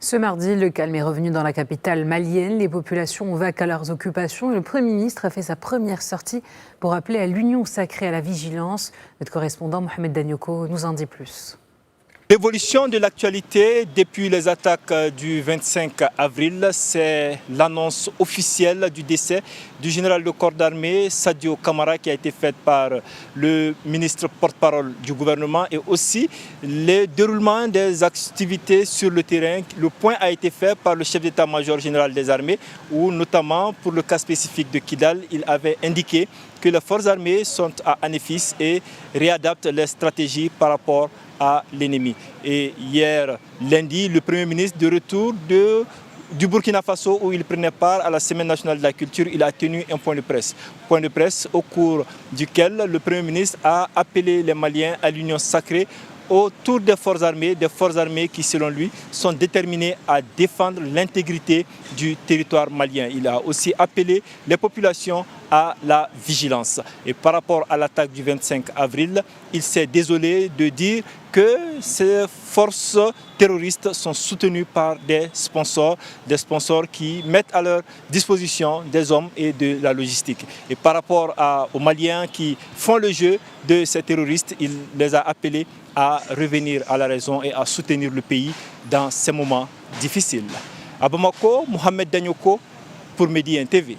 Ce mardi, le calme est revenu dans la capitale malienne. Les populations ont vaqué à leurs occupations et le Premier ministre a fait sa première sortie pour appeler à l'union sacrée, à la vigilance. Notre correspondant Mohamed Danyoko nous en dit plus. L'évolution de l'actualité depuis les attaques du 25 avril, c'est l'annonce officielle du décès du général de corps d'armée Sadio Camara qui a été faite par le ministre porte-parole du gouvernement et aussi le déroulement des activités sur le terrain. Le point a été fait par le chef d'état-major général des armées où notamment pour le cas spécifique de Kidal, il avait indiqué que les forces armées sont à Anefis et réadaptent les stratégies par rapport à l'ennemi. Et hier, lundi, le Premier ministre de retour du Burkina Faso où il prenait part à la Semaine nationale de la culture, il a tenu un point de presse. Point de presse au cours duquel le Premier ministre a appelé les Maliens à l'union sacrée autour des forces armées qui, selon lui, sont déterminées à défendre l'intégrité du territoire malien. Il a aussi appelé les populations à la vigilance. Et par rapport à l'attaque du 25 avril, il s'est désolé de dire que ces forces terroristes sont soutenues par des sponsors qui mettent à leur disposition des hommes et de la logistique. Et par rapport aux Maliens qui font le jeu de ces terroristes, il les a appelés à revenir à la raison et à soutenir le pays dans ces moments difficiles. À Bamako, Mohamed Danyoko pour Médien TV.